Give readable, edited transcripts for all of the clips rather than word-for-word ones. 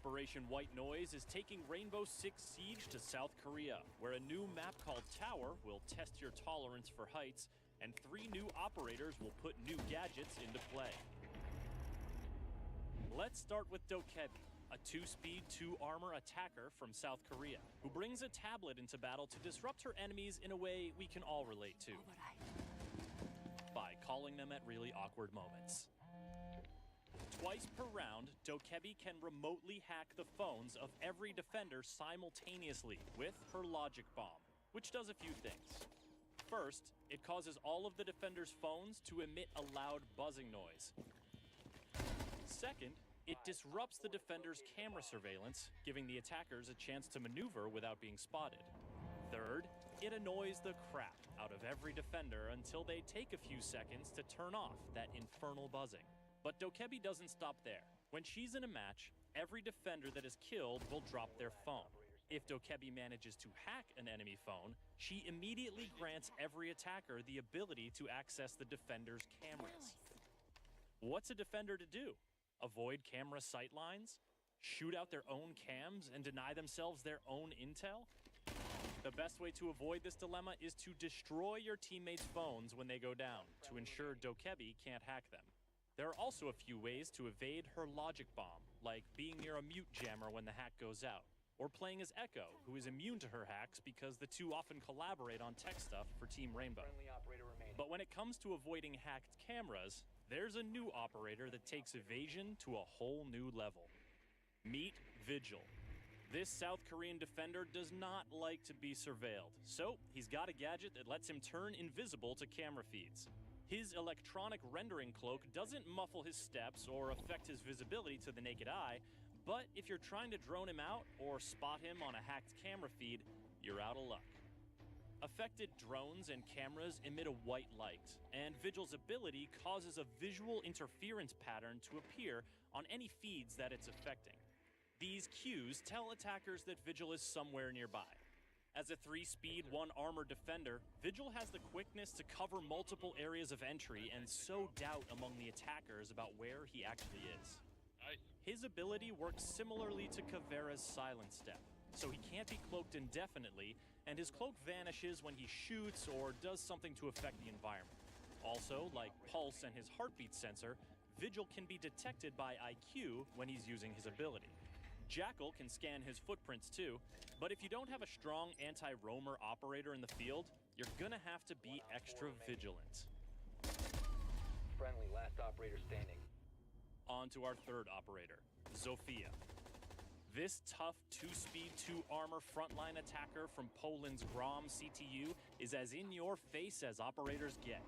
Operation White Noise is taking Rainbow Six Siege to South Korea, where a new map called Tower will test your tolerance for heights, and 3 new operators will put new gadgets into play. Let's start with Dokkaebi, a 2-speed, 2-armor attacker from South Korea, who brings a tablet into battle to disrupt her enemies in a way we can all relate to, by calling them at really awkward moments. Twice per round, Dokkaebi can remotely hack the phones of every defender simultaneously with her logic bomb, which does a few things. First, it causes all of the defenders' phones to emit a loud buzzing noise. Second, it disrupts the defender's camera surveillance, giving the attackers a chance to maneuver without being spotted. Third, it annoys the crap out of every defender until they take a few seconds to turn off that infernal buzzing. But Dokkaebi doesn't stop there. When she's in a match, every defender that is killed will drop their phone. If Dokkaebi manages to hack an enemy phone, she immediately grants every attacker the ability to access the defender's cameras. What's a defender to do? Avoid camera sightlines? Shoot out their own cams and deny themselves their own intel? The best way to avoid this dilemma is to destroy your teammates' phones when they go down, to ensure Dokkaebi can't hack them. There are also a few ways to evade her logic bomb, like being near a mute jammer when the hack goes out, or playing as Echo, who is immune to her hacks because the two often collaborate on tech stuff for Team Rainbow. But when it comes to avoiding hacked cameras, there's a new operator that takes evasion to a whole new level. Meet Vigil. This South Korean defender does not like to be surveilled, so he's got a gadget that lets him turn invisible to camera feeds. His electronic rendering cloak doesn't muffle his steps or affect his visibility to the naked eye, but if you're trying to drone him out or spot him on a hacked camera feed, you're out of luck. Affected drones and cameras emit a white light, and Vigil's ability causes a visual interference pattern to appear on any feeds that it's affecting. These cues tell attackers that Vigil is somewhere nearby. As a 3-speed, 1-armor defender, Vigil has the quickness to cover multiple areas of entry and sow doubt among the attackers about where he actually is. His ability works similarly to Caveira's Silent Step, so he can't be cloaked indefinitely, and his cloak vanishes when he shoots or does something to affect the environment. Also, like Pulse and his heartbeat sensor, Vigil can be detected by IQ when he's using his ability. Jackal can scan his footprints too, but if you don't have a strong anti-roamer operator in the field, you're gonna have to be extra vigilant. Friendly, last operator standing. On to our third operator, Zofia. This tough 2-speed, 2-armor frontline attacker from Poland's Grom CTU is as in-your-face as operators get.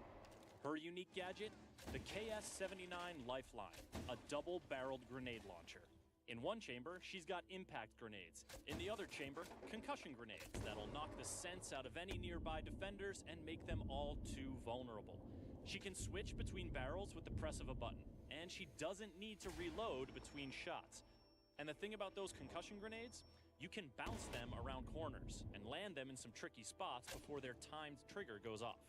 Her unique gadget? The KS-79 Lifeline, a double-barreled grenade launcher. In one chamber, she's got impact grenades. In the other chamber, concussion grenades that'll knock the sense out of any nearby defenders and make them all too vulnerable. She can switch between barrels with the press of a button, and she doesn't need to reload between shots. And the thing about those concussion grenades? You can bounce them around corners and land them in some tricky spots before their timed trigger goes off.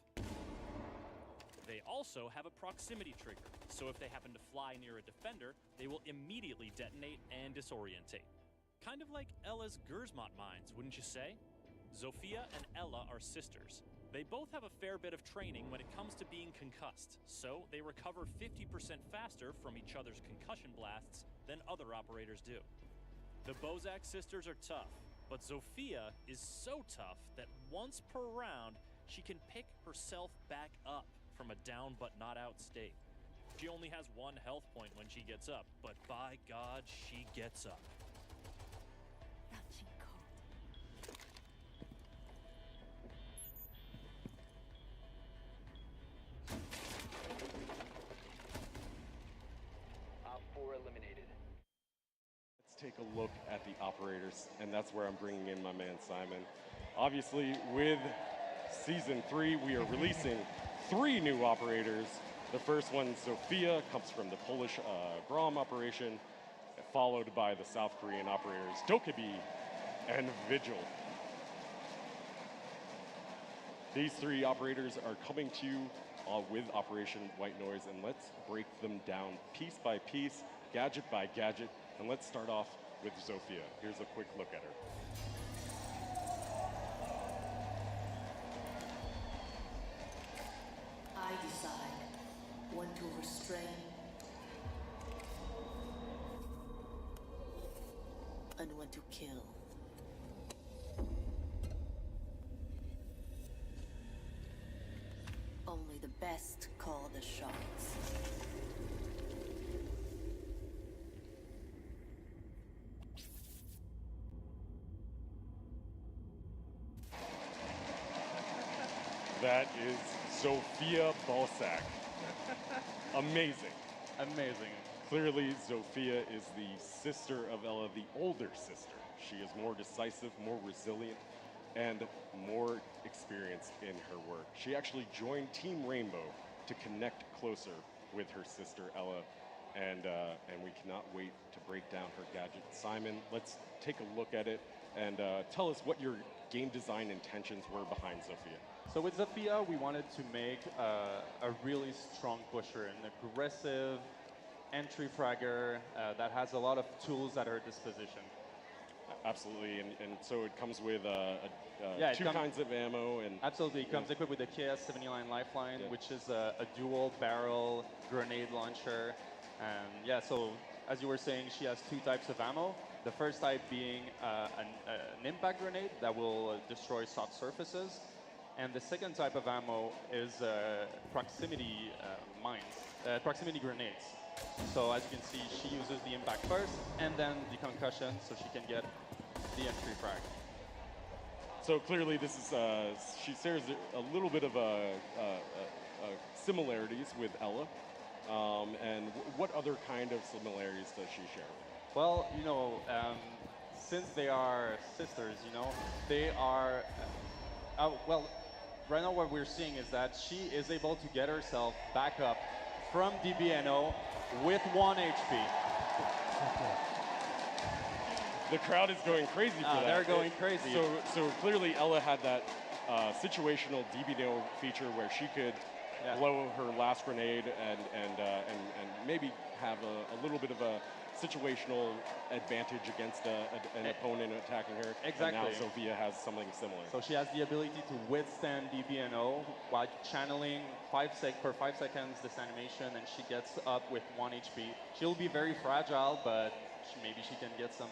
They also have a proximity trigger, so if they happen to fly near a defender, they will immediately detonate and disorientate. Kind of like Ella's Gersmont mines, wouldn't you say? Zofia and Ella are sisters. They both have a fair bit of training when it comes to being concussed, so they recover 50% faster from each other's concussion blasts than other operators do. The Bozak sisters are tough, but Zofia is so tough that once per round, she can pick herself back up from a down but not out state. She only has 1 health point when she gets up, but by God, she gets up. Op 4 eliminated. Let's take a look at the operators, and that's where I'm bringing in my man Simon. Obviously, with Season 3, we are releasing 3 new operators. The first one, Zofia, comes from the Polish Grom operation, followed by the South Korean operators Dokkaebi and Vigil. These 3 operators are coming to you with Operation White Noise, and let's break them down piece by piece, gadget by gadget, and let's start off with Zofia. Here's a quick look at her. I decide when to restrain and when to kill. Only the best call the shots. That is Zofia Balsac. Amazing. Amazing. Clearly, Zofia is the sister of Ella, the older sister. She is more decisive, more resilient, and more experienced in her work. She actually joined Team Rainbow to connect closer with her sister Ella, and we cannot wait to break down her gadget. Simon, let's take a look at it and tell us what your game design intentions were behind Zofia. So with Zofia, we wanted to make a really strong pusher, an aggressive entry fragger that has a lot of tools at her disposition. Absolutely, and so it comes with two comes- kinds of ammo and Absolutely, it comes equipped with the KS-79 Lifeline, Yeah. which is a dual barrel grenade launcher. And yeah, so as you were saying, she has two types of ammo. The first type being an impact grenade that will destroy soft surfaces. And the second type of ammo is proximity proximity grenades. So as you can see, she uses the impact first and then the concussion so she can get the entry frag. so clearly this is she shares a little bit of similarities with Ella. And what other kind of similarities does she share? Well, since they are sisters, they are. Well, right now what we're seeing is that she is able to get herself back up from DBNO with 1 HP. The crowd is going crazy for that. They're going crazy. So clearly Ella had that situational DBNO feature where she could blow her last grenade and maybe have a little bit of a situational advantage against an opponent attacking her. Exactly. And now Zofia has something similar. So she has the ability to withstand DBNO while channeling for 5 seconds this animation, and she gets up with 1 HP. She'll be very fragile, but maybe she can get some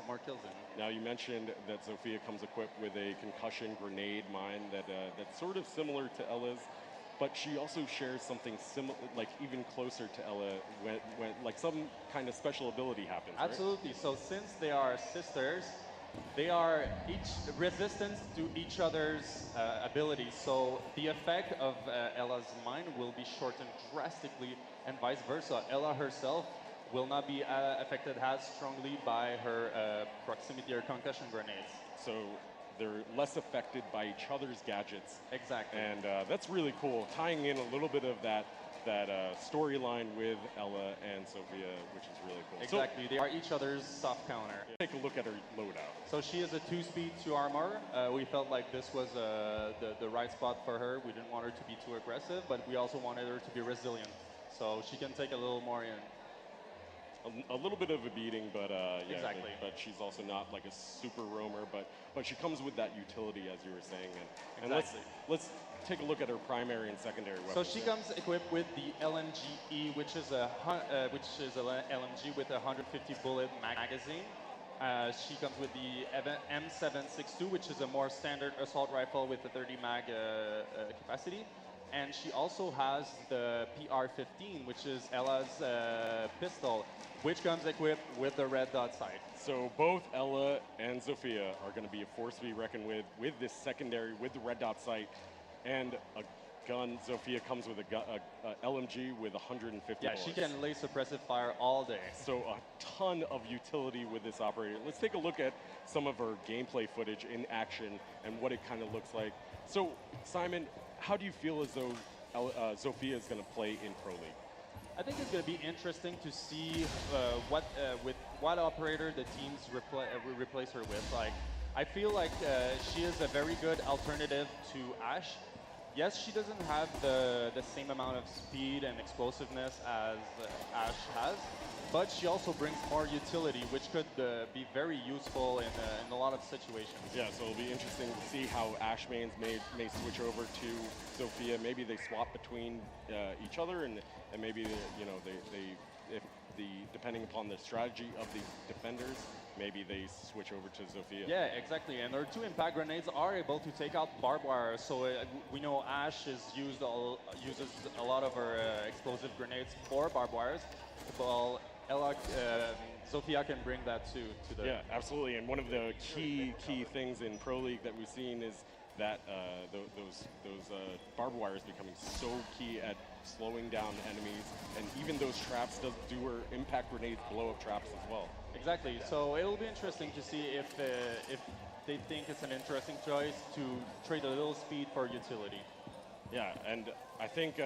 more kills in. Now you mentioned that Zofia comes equipped with a concussion grenade mine that's sort of similar to Ella's, but she also shares something similar, like even closer to Ella, when like some kind of special ability happens. Right? Absolutely. So since they are sisters, they are each resistant to each other's abilities. So the effect of Ella's mine will be shortened drastically, and vice versa. Ella herself will not be affected as strongly by her proximity or concussion grenades. So they're less affected by each other's gadgets. Exactly. And that's really cool, tying in a little bit of that storyline with Ella and Zofia, which is really cool. Exactly. They are each other's soft counter. So take a look at her loadout. So she is a 2-speed, 2 armor. We felt like this was the right spot for her. We didn't want her to be too aggressive, but we also wanted her to be resilient. So she can take a little more in. A little bit of a beating, but yeah, Exactly. but she's also not like a super roamer, but she comes with that utility, as you were saying. And Exactly. let's take a look at her primary and secondary weapons. So she comes equipped with the LMG-E, which is a LMG with a 150 bullet magazine. She comes with the M762, which is a more standard assault rifle with a 30 mag capacity. And she also has the PR-15, which is Ella's pistol, which comes equipped with the red dot sight. So both Ella and Zofia are going to be a force to be reckoned with this secondary, with the red dot sight, and a gun. Zofia comes with a LMG with 150 Yeah, bullets. she can lay suppressive fire all day. So a ton of utility with this operator. Let's take a look at some of her gameplay footage in action and what it kind of looks like. So Simon, how do you feel as though Zofia is going to play in Pro League? I think it's going to be interesting to see with what operator the teams replace her with. Like, I feel like she is a very good alternative to Ashe. yes, she doesn't have the same amount of speed and explosiveness as Ash has, but she also brings more utility, which could be very useful in a lot of situations. Yeah, so it'll be interesting to see how Ash mains may switch over to Zofia. Maybe they swap between each other, and maybe if depending upon the strategy of the defenders, maybe they switch over to Zofia. Yeah, exactly. And our two impact grenades are able to take out barbed wire. So we know Ash uses a lot of her explosive grenades for barbed wires. Well, Zofia can bring that to the. Yeah, absolutely. And one of the key things in Pro League that we've seen is that those barbed wires becoming so key at slowing down enemies, and even those traps do her impact grenades blow up traps as well. Exactly. So it'll be interesting to see if they think it's an interesting choice to trade a little speed for utility. Yeah, and I think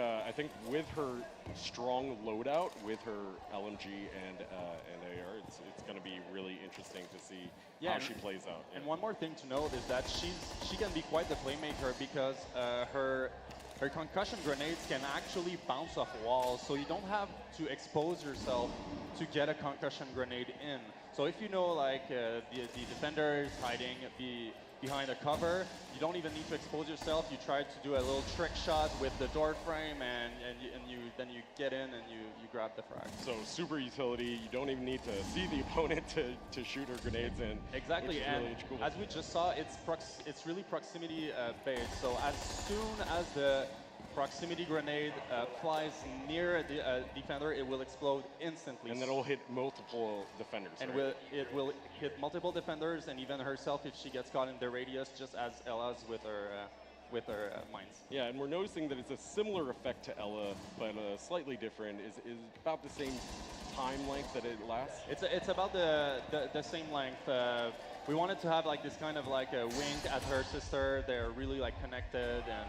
with her strong loadout, with her LMG and AR, it's going to be really interesting to see how she plays out. And one more thing to note is that she can be quite the playmaker because her concussion grenades can actually bounce off walls, so you don't have to expose yourself to get a concussion grenade in. So if you know, like, the defender is hiding behind a cover, you don't even need to expose yourself. You try to do a little trick shot with the door frame, and then you get in and you grab the frag. So super utility. You don't even need to see the opponent to shoot her grenades in. Exactly, which is and really cool. as we just saw, it's really proximity based. So as soon as the proximity grenade flies near a defender, it will explode instantly. And then it'll hit multiple defenders. And right? it will hit multiple defenders and even herself if she gets caught in the radius, just as Ella's with her mines. Yeah, and we're noticing that it's a similar effect to Ella, but slightly different. Is about the same time length that it lasts? It's about the same length. We wanted to have like this kind of like a wink at her sister. They're really like connected, and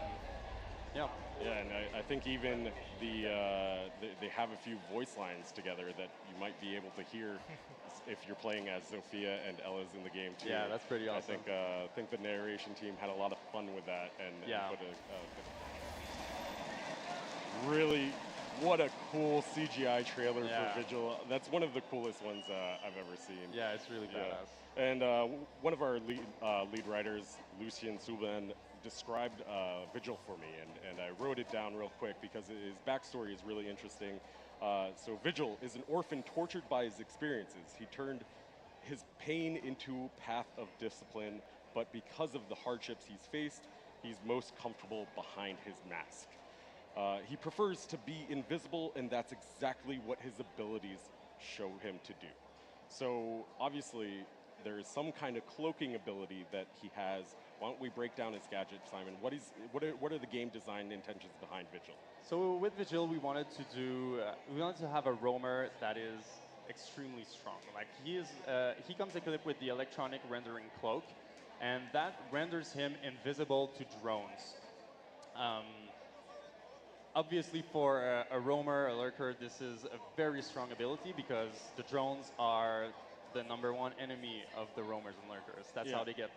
yeah. Yeah, and I think even they have a few voice lines together that you might be able to hear if you're playing as Zofia and Ella's in the game too. Yeah, that's pretty awesome. I think the narration team had a lot of fun with that, and put really, what a cool CGI trailer for Vigil. That's one of the coolest ones I've ever seen. Yeah, it's really badass. And one of our lead writers, Lucien Souban, described Vigil for me, and I wrote it down real quick because his backstory is really interesting. So Vigil is an orphan tortured by his experiences. He turned his pain into a path of discipline, but because of the hardships he's faced, he's most comfortable behind his mask. He prefers to be invisible, and that's exactly what his abilities show him to do. So obviously, there is some kind of cloaking ability that he has. Why don't we break down his gadget, Simon? What are the game design intentions behind Vigil? So with Vigil, we wanted to have a roamer that is extremely strong. Like he comes equipped with the electronic rendering cloak, and that renders him invisible to drones. Obviously, for a roamer, a lurker, this is a very strong ability because the drones are the #1 enemy of the roamers and lurkers. That's how they get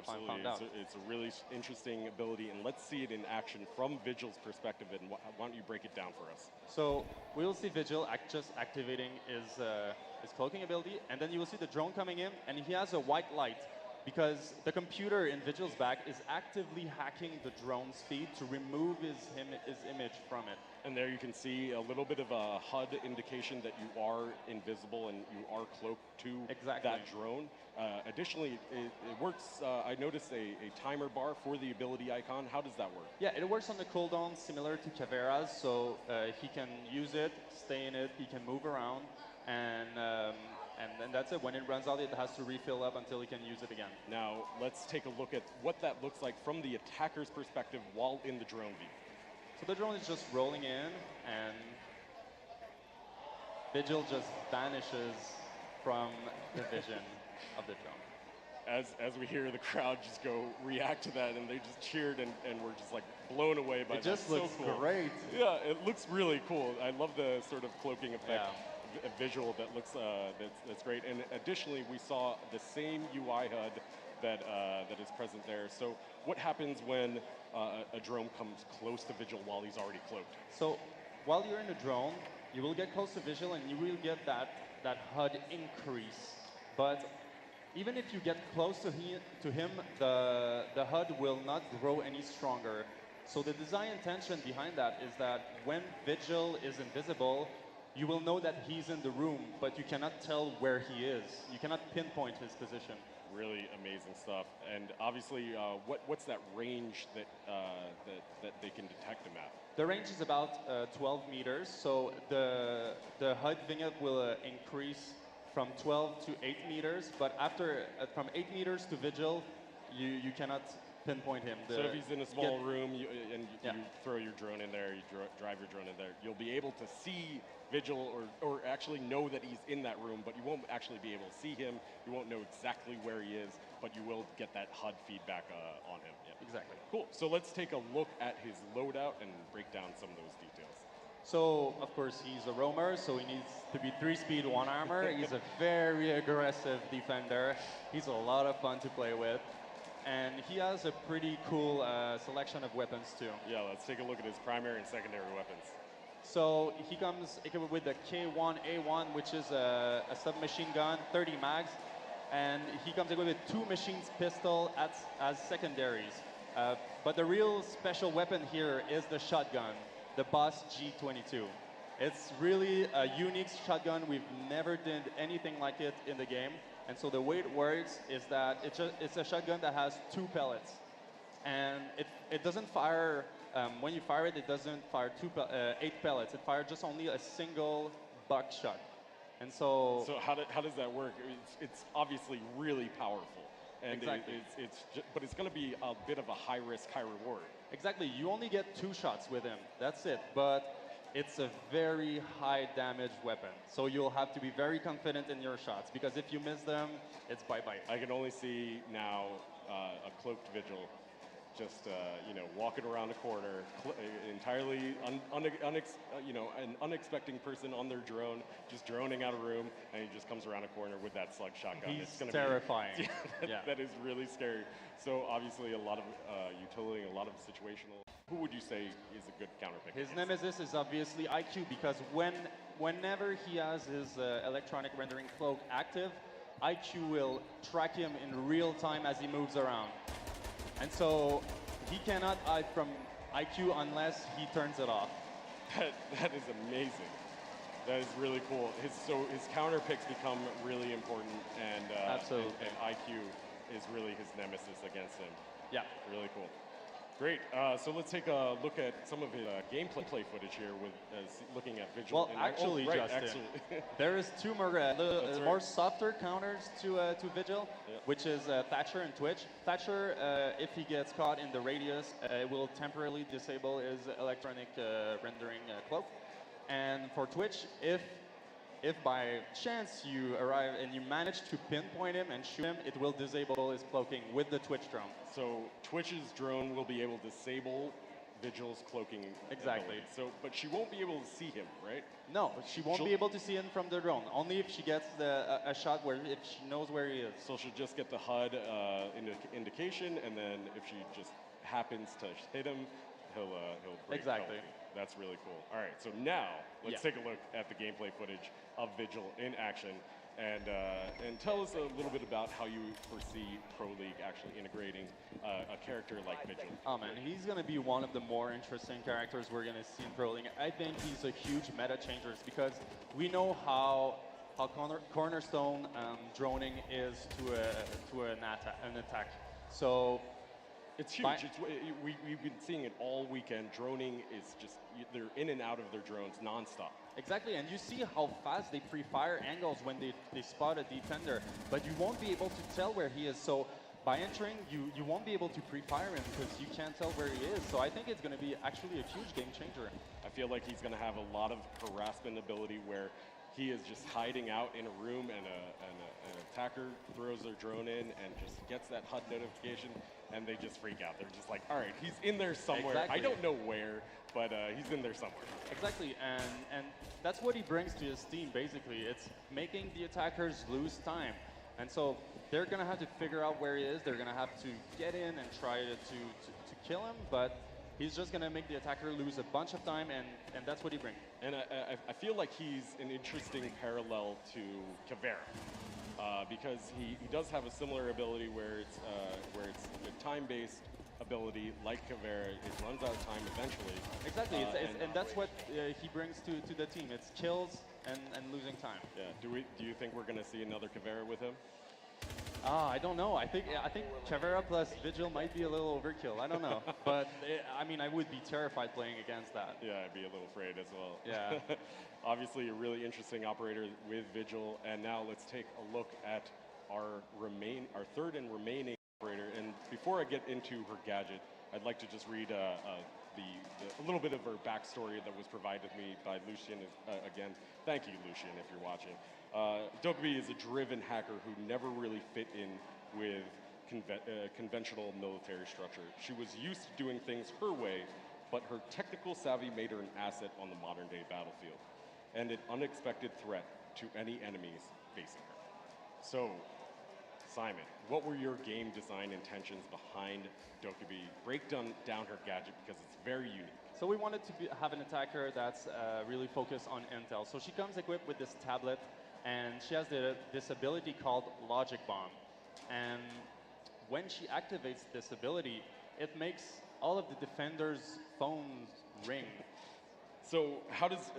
found out. It's a really interesting ability, and let's see it in action from Vigil's perspective. And why don't you break it down for us? So we will see Vigil just activating his cloaking ability, and then you will see the drone coming in, and he has a white light because the computer in Vigil's back is actively hacking the drone speed to remove his image from it. And there you can see a little bit of a HUD indication that you are invisible and you are cloaked to that drone. Additionally, it works, I noticed a timer bar for the ability icon. How does that work? Yeah, it works on the cooldown similar to Caveira's, so he can use it, stay in it, he can move around, and then that's it. When it runs out, it has to refill up until he can use it again. Now, let's take a look at what that looks like from the attacker's perspective while in the drone view. So the drone is just rolling in, and Vigil just vanishes from the vision of the drone. As we hear the crowd just go react to that, and they just cheered, and we're just like blown away by that. It just looks so cool. great. Yeah, it looks really cool. I love the sort of cloaking effect. a visual that looks that's great. And additionally, we saw the same UI HUD that is present there. So what happens when a drone comes close to Vigil while he's already cloaked? So while you're in the drone, you will get close to Vigil and you will get that HUD increase. But even if you get close to him, the HUD will not grow any stronger. So the design intention behind that is that when Vigil is invisible, you will know that he's in the room, but you cannot tell where he is. You cannot pinpoint his position. Really amazing stuff. And obviously, what's that range that they can detect him at? The range is about 12 meters. So the HUD vignette will increase from 12 to 8 meters. But after from 8 meters to Vigil, you cannot pinpoint him. So if he's in a small room you throw your drone in there, you drive your drone in there, you'll be able to see Vigil or actually know that he's in that room, but you won't actually be able to see him. You won't know exactly where he is, but you will get that HUD feedback on him. Yeah. Exactly. Cool. So let's take a look at his loadout and break down some of those details. So, of course, he's a roamer, so he needs to be 3-speed, 1 armor. He's a very aggressive defender. He's a lot of fun to play with. And he has a pretty cool selection of weapons, too. Yeah, let's take a look at his primary and secondary weapons. So he comes equipped with the K1A1, which is a submachine gun, 30 mags. And he comes equipped with 2 machines pistol as secondaries. But the real special weapon here is the shotgun, the Boss G22. It's really a unique shotgun. We've never did anything like it in the game. And so the way it works is that it's a shotgun that has 2 pellets. And it doesn't fire, when you fire it, it doesn't fire 8 pellets. It fires just only a single buckshot. And so... So how does that work? It's obviously really powerful. And exactly. But it's going to be a bit of a high risk, high reward. Exactly. You only get 2 shots with him. That's it. But it's a very high damage weapon. So you'll have to be very confident in your shots, because if you miss them, it's bye-bye. I can only see now a cloaked Vigil just walking around a corner, entirely an unexpected person on their drone, just droning out a room, and he just comes around a corner with that slug shotgun. He's it's gonna terrifying. That is really scary. So obviously a lot of utility, a lot of situational. Who would you say is a good counterpick? His nemesis is obviously IQ, because whenever he has his electronic rendering cloak active, IQ will track him in real time as he moves around. And so he cannot hide from IQ unless he turns it off. That is amazing. That is really cool. His counter picks become really important, and absolutely. And IQ is really his nemesis against him. Yeah, really cool. Great. So let's take a look at some of his gameplay footage here with looking at Vigil. Well, actually, Justin, there is 2 more softer counters to Vigil, which is Thatcher and Twitch. Thatcher, if he gets caught in the radius, will temporarily disable his electronic rendering cloak. And for Twitch, if by chance you arrive and you manage to pinpoint him and shoot him, it will disable his cloaking with the Twitch drone. So Twitch's drone will be able to disable Vigil's cloaking. Exactly. Ability. So, but she won't be able to see him, right? No, she won't be able to see him from the drone. Only if she gets a shot if she knows where he is. So she'll just get the HUD indication, and then if she just happens to hit him, he'll break. Exactly. That's really cool. All right, so now let's take a look at the gameplay footage of Vigil in action, and tell us a little bit about how you foresee Pro League actually integrating a character like Vigil. Oh man, he's going to be one of the more interesting characters we're going to see in Pro League. I think he's a huge meta changer, because we know how cornerstone droning is to an attack. So it's huge. We've been seeing it all weekend. Droning is just, they're in and out of their drones nonstop. Exactly, and you see how fast they pre-fire angles when they spot a defender, but you won't be able to tell where he is. So by entering, you won't be able to pre-fire him because you can't tell where he is. So I think it's going to be actually a huge game changer. I feel like he's going to have a lot of harassment ability where he is just hiding out in a room, and an attacker throws their drone in and just gets that HUD notification, and they just freak out. They're just like, all right, he's in there somewhere. Exactly. I don't know where, but he's in there somewhere. Exactly, and that's what he brings to his team, basically. It's making the attackers lose time. And so they're going to have to figure out where he is. They're going to have to get in and try to kill him, but he's just going to make the attacker lose a bunch of time, and that's what he brings. And I feel like he's an interesting parallel to Caveira. Because he does have a similar ability where it's a time-based ability like Caveira. It runs out of time eventually. Exactly, and that's what he brings to the team. It's kills and losing time. Yeah. Do you think we're going to see another Caveira with him? I don't know. I think Caveira plus Vigil might be a little overkill. I don't know, but I mean, I would be terrified playing against that. Yeah, I'd be a little afraid as well. Yeah. Obviously, a really interesting operator with Vigil, and now let's take a look at our third and remaining operator. And before I get into her gadget, I'd like to just read a little bit of her backstory that was provided to me by Lucien. Again, thank you, Lucien, if you're watching. Dokkaebi is a driven hacker who never really fit in with conventional military structure. She was used to doing things her way, but her technical savvy made her an asset on the modern-day battlefield, and an unexpected threat to any enemies facing her. So, Simon, what were your game design intentions behind Dokkaebi? Break down her gadget because it's very unique. So we wanted to have an attacker that's really focused on intel. So she comes equipped with this tablet, and she has this ability called Logic Bomb. And when she activates this ability, it makes all of the defenders' phones ring. So how does,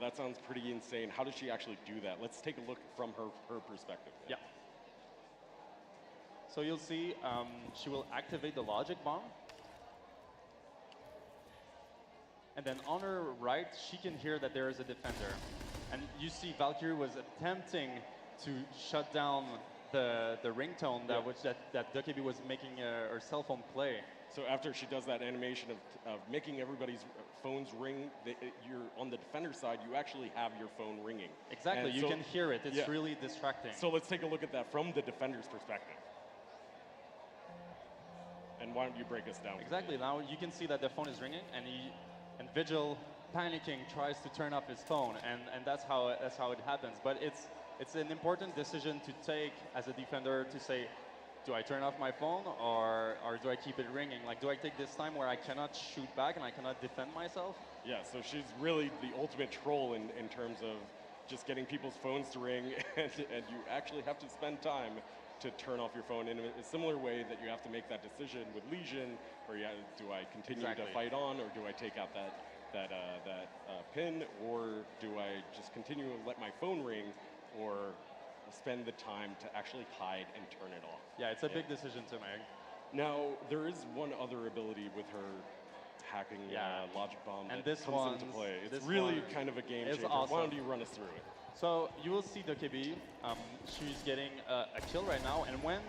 that sounds pretty insane. How does she actually do that? Let's take a look from her perspective. Yeah. So you'll see she will activate the Logic Bomb. And then on her right, she can hear that there is a defender. And you see Valkyrie was attempting to shut down the ringtone that Dokkaebi was making her cell phone play. So after she does that animation of making everybody's phones ring, you're on the defender side, you actually have your phone ringing. Exactly, you can hear it. It's really distracting. So let's take a look at that from the defender's perspective. And why don't you break us down? Exactly, now you can see that the phone is ringing, and Vigil, panicking, tries to turn off his phone, and that's how it happens. But it's an important decision to take as a defender to say, do I turn off my phone or do I keep it ringing? Like, do I take this time where I cannot shoot back and I cannot defend myself? Yeah, so she's really the ultimate troll in terms of just getting people's phones to ring, and you actually have to spend time to turn off your phone in a similar way that you have to make that decision with Legion, where do I continue to fight on, or do I take out that pin, or do I just continue to let my phone ring, or spend the time to actually hide and turn it off? Yeah, it's a big decision to make. Now, there is one other ability with her hacking Logic Bomb and that comes into play. It's really kind of a game changer. Awesome. Why don't you run us through it? So you will see Dokkaebi. She's getting a kill right now, and when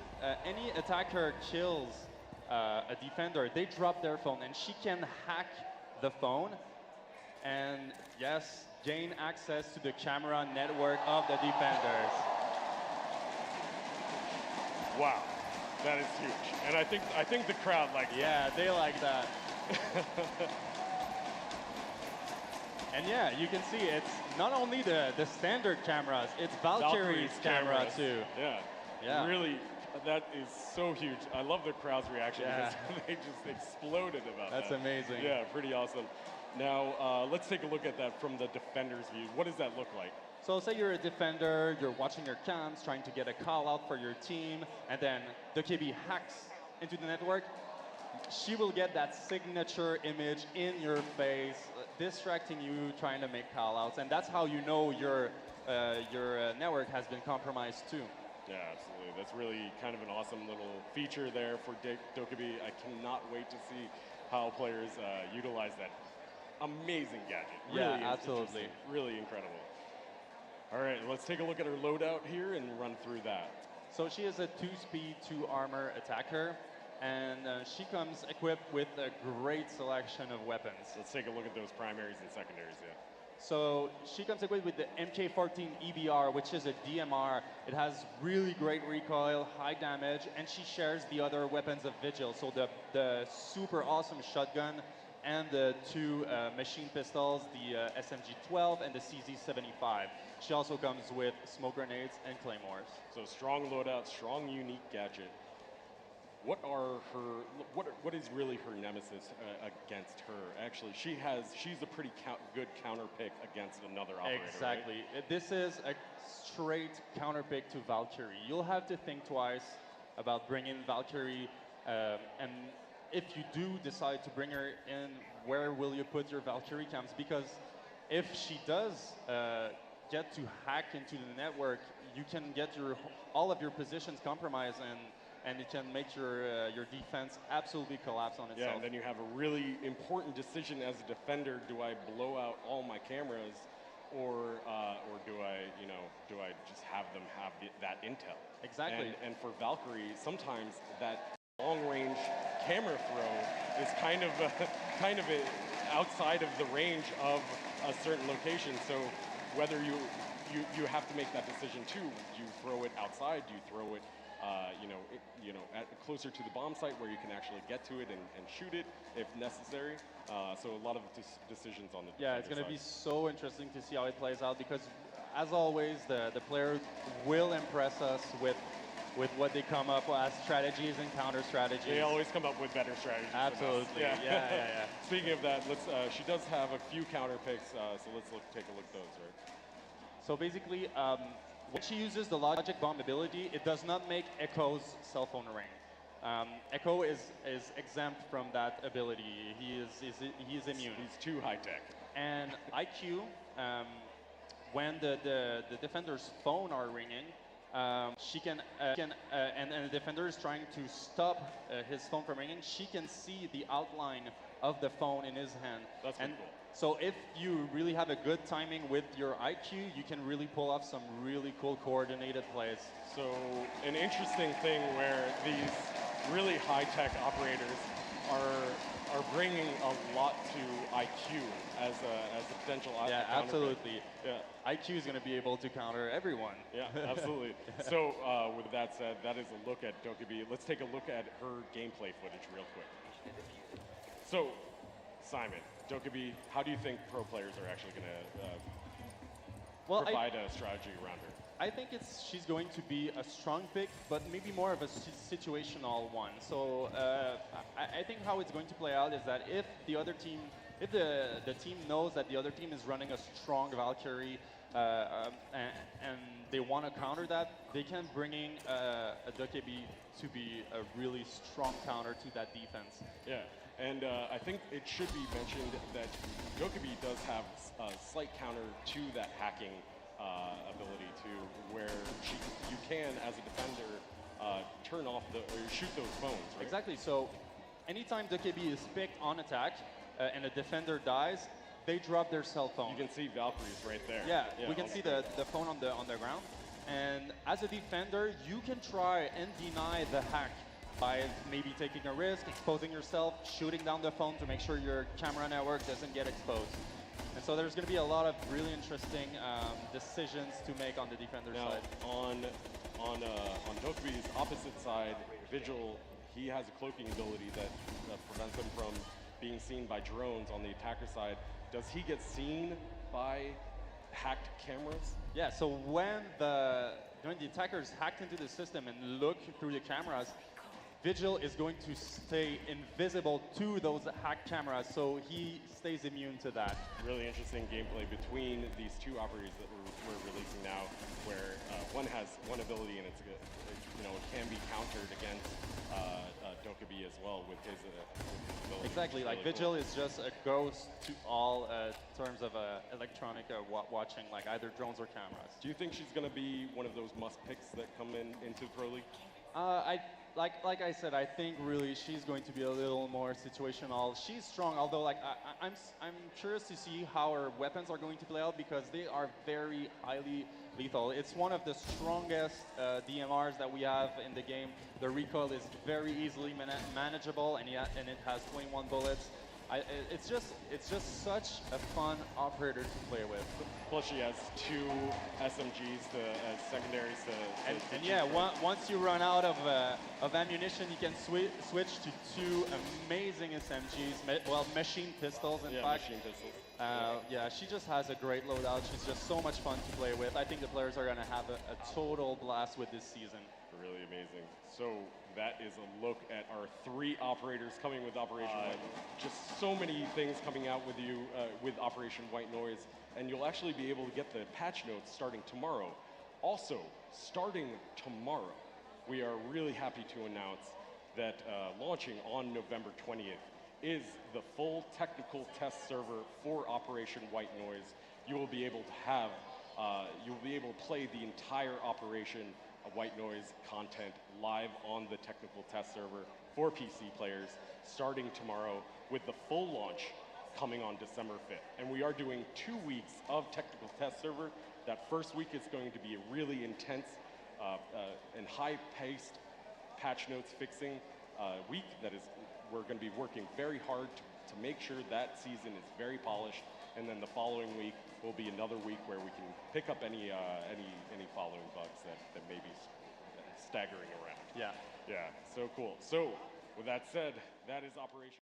any attacker kills a defender, they drop their phone, and she can hack the phone, and yes, gain access to the camera network of the defenders. Wow, that is huge, and I think the crowd likes that. Yeah, they like that. And yeah, you can see it's not only the standard cameras, it's Valkyrie's camera too. Yeah. Really, that is so huge. I love the crowd's reaction because they just exploded about that. That's amazing. Yeah, pretty awesome. Now, let's take a look at that from the defender's view. What does that look like? So say you're a defender, you're watching your cams, trying to get a call out for your team, and then Dokkaebi hacks into the network. She will get that signature image in your face, distracting you, trying to make call-outs, and that's how you know your network has been compromised too. Yeah, absolutely. That's really kind of an awesome little feature there for Dokkaebi. I cannot wait to see how players utilize that amazing gadget. Really absolutely. Really incredible. All right, let's take a look at her loadout here and run through that. So she is a 2-speed, 2-armor attacker, and she comes equipped with a great selection of weapons. Let's take a look at those primaries and secondaries, So she comes equipped with the MK14 EBR, which is a DMR. It has really great recoil, high damage, and she shares the other weapons of Vigil. So the super awesome shotgun and the two machine pistols, the SMG-12 and the CZ-75. She also comes with smoke grenades and claymores. So strong loadout, strong unique gadget. What are her? What is really her nemesis against her? Actually, she's a pretty good counter pick against another operator. Exactly. Right? This is a straight counter pick to Valkyrie. You'll have to think twice about bringing Valkyrie, and if you do decide to bring her in, where will you put your Valkyrie cams? Because if she does get to hack into the network, you can get all of your positions compromised, and it can make your defense absolutely collapse on itself. Yeah, and then you have a really important decision as a defender: do I blow out all my cameras, or do I just have them have that intel? Exactly. And for Valkyrie, sometimes that long-range camera throw is kind of outside of the range of a certain location. So whether you have to make that decision too. Do you throw it outside? Do you throw it closer to the bomb site where you can actually get to it and shoot it if necessary? So a lot of decisions on the yeah, it's going to side. be so interesting to see how it plays out, because as always, the players will impress us with what they come up with as strategies and counter strategies. They always come up with better strategies. Absolutely. Yeah. Speaking of that, she does have a few counter picks, so let's take a look at those, right? So basically, when she uses the logic bomb ability, it does not make Echo's cell phone ring. Echo is exempt from that ability. He is immune. He's too high tech. And IQ, when the defender's phone are ringing, she can and the defender is trying to stop his phone from ringing. She can see the outline of the phone in his hand. That's pretty cool. So if you really have a good timing with your IQ, you can really pull off some really cool coordinated plays. So an interesting thing where these really high-tech operators are bringing a lot to IQ as a potential Yeah, counter absolutely. pick. Yeah. IQ is going to be able to counter everyone. Yeah, absolutely. So with that said, that is a look at Dokkaebi. Let's take a look at her gameplay footage real quick. So, Simon, Dokkaebi, how do you think pro players are actually going to provide a strategy around her? I think she's going to be a strong pick, but maybe more of a situational one. So I think how it's going to play out is that if the team knows that the other team is running a strong Valkyrie and they want to counter that, they can bring in a Dokkaebi to be a really strong counter to that defense. Yeah. And I think it should be mentioned that Dokkaebi does have a slight counter to that hacking ability too, where you can, as a defender, turn off or shoot those phones, right? Exactly. So anytime Dokkaebi is picked on attack and a defender dies, they drop their cell phone. You can see Valkyrie's right there. Yeah, we can see the phone on the ground. And as a defender, you can try and deny the hack by maybe taking a risk, exposing yourself, shooting down the phone to make sure your camera network doesn't get exposed. And so there's going to be a lot of really interesting decisions to make on the defender side. On Dokkaebi's opposite side, Vigil, he has a cloaking ability that prevents him from being seen by drones on the attacker side. Does he get seen by hacked cameras? Yeah, so when the attackers hacked into the system and look through the cameras, Vigil is going to stay invisible to those hacked cameras, so he stays immune to that. Really interesting gameplay between these two operators that we're releasing now, where one has one ability and it can be countered against Dokkaebi as well with his ability. Exactly, like really Vigil cool. is just a ghost to all terms of electronic watching, like either drones or cameras. Do you think she's going to be one of those must picks that come into Pro League? Like I said, I think really she's going to be a little more situational. She's strong, although I'm curious to see how her weapons are going to play out, because they are very highly lethal. It's one of the strongest DMRs that we have in the game. The recoil is very easily manageable, and it has 21 bullets. it's just such a fun operator to play with. Plus, she has 2 SMGs, as secondaries. And yeah, once you run out of ammunition, you can switch to 2 amazing SMGs, machine pistols, in fact. Machine pistols. Yeah, she just has a great loadout. She's just so much fun to play with. I think the players are going to have a total blast with this season. Really amazing. So that is a look at our 3 operators coming with Operation White. Just so many things coming out with you with Operation White Noise, and you'll actually be able to get the patch notes starting tomorrow. Also, starting tomorrow, we are really happy to announce that launching on November 20th is the full technical test server for Operation White Noise. You will be able to have, you'll be able to play the entire Operation White Noise content live on the technical test server for PC players starting tomorrow, with the full launch coming on December 5th. And we are doing 2 weeks of technical test server. That first week is going to be a really intense and high-paced patch notes fixing week. That is, we're going to be working very hard to make sure that season is very polished. And then the following week will be another week where we can pick up any following bugs that may be staggering around. Yeah. Yeah, so cool. So with that said, that is Operation.